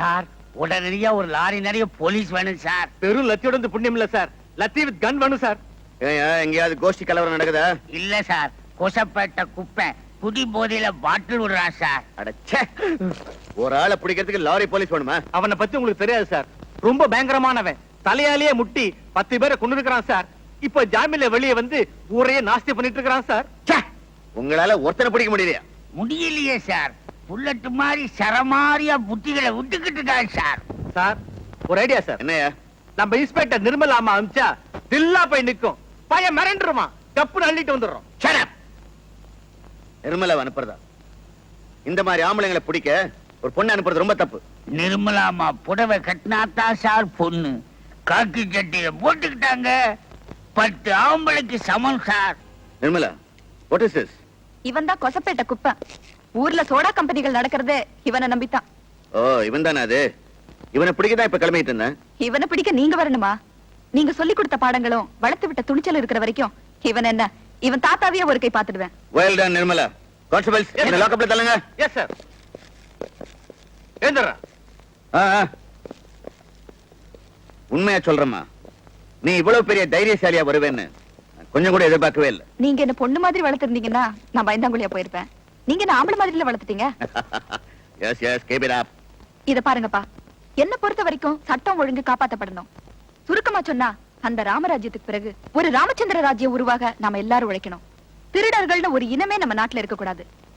Sir உடனடியா ஒரு lorry நிறைய போலீஸ் வேணும் சார். பெரும் லத்தியோட வந்து புண்ணியம் இல்ல சார். லத்தி வித் கன் வேணும் சார். எங்கேயாவது கோஷ்டி கலவரம் நடக்குதா? இல்ல சார், கொசப்பேட்டை குப்பை குடி போதையில பாட்டில் விடுறான் சார். அடச்சே, ஒரு ஆளை பிடிக்கிறதுக்கு லாரி போலீஸ் வேணுமா? அவனை பத்தி உங்களுக்கு தெரியாது சார். ரொம்ப பயங்கரமானவன். தலையாலேயே முட்டி 10 பேரை கொண்டு இருக்கிறான் சார். இப்ப ஜாமீன்ல வெளியே வந்து ஊரையே நாஸ்தி பண்ணிட்டு இருக்கிறான் சார். உங்களால ஒருத்தனை பிடிக்க முடியலையா? முடியலையே சார். புல்லட்டு மாதிரி சரமாரியா புத்திகளை விட்டுக்கிட்டு இருக்காங்க சார். சார் ஒரு ஐடியா சார். என்னையா? நம்ம இன்ஸ்பெக்டர் நிர்மலா அம்மா அமிச்சா தில்லா போய் நிக்கும். பையன் மிரண்டுருமா, கப்புன்னு அள்ளிட்டு வந்துடுறோம். நிர்மலா அனுப்புறதா? இந்த மாதிரி ஆம்பளைங்களை பிடிக்க ஒரு பொண்ணு அனுப்புறது ரொம்ப தப்பு. நிர்மலாமா புடவை கட்டினாத்தான் சார் பொண்ணு. காக்கி சட்டையை போட்டுக்கிட்டாங்க 10 ஆம்பளைக்கு சமம் sir. Nirmala, what is this? இவன் தான் கொசப்பேட்டை குப்பை. ஊர்ல சோடா கம்பெனிகள் நடக்கிறது இவனை நம்பித்தான். ஓ, இவன் தானே அது? இவனை பிடிக்கதான் இப்ப கிளம்பிட்டு இருந்தேன். இவனை பிடிக்க நீங்க வரணுமா? நீங்க சொல்லி கொடுத்த பாடங்களும் வளர்த்து விட்ட துணிச்சல் இருக்கிற வரைக்கும் இவன் என்ன, இவன் தாத்தாவையே ஒரு கை பாத்துடுவேன். well done Nirmala. கான்ஸ்டபிள்ஸ், என்ன லாக்அப்ல தள்ளுங்க. Yes sir. ஏந்திரா. உண்மையா சொல்றமா, நீ இவ்வளவு பெரிய தைரியசாலியா வருவேன்னு கொஞ்சம் கூட எதிர்பார்க்கவே இல்லை. நீங்க என்ன பொண்ணு மாதிரி வளர்த்திருந்தீங்கன்னா நான் பயந்தாங்குழியா போயிருப்பேன். நீங்க என்ன ஆம்பளை மாதிரில வளர்த்துட்டீங்க. Yes yes, keep it up. இத பாருங்கப்பா, என்ன பொறுத்த வரைக்கும் சட்டம் ஒழுங்கு காப்பாற்றப்படணும். சுருக்கமா சொன்னா, அந்த ராமராஜ்யத்துக்கு பிறகு ஒரு ராமச்சந்திர ராஜ்யம் உருவாக நாம எல்லாரும் உழைக்கணும். திருடர்கள்னு ஒரு இனமே நம்ம நாட்டுல இருக்க கூடாது.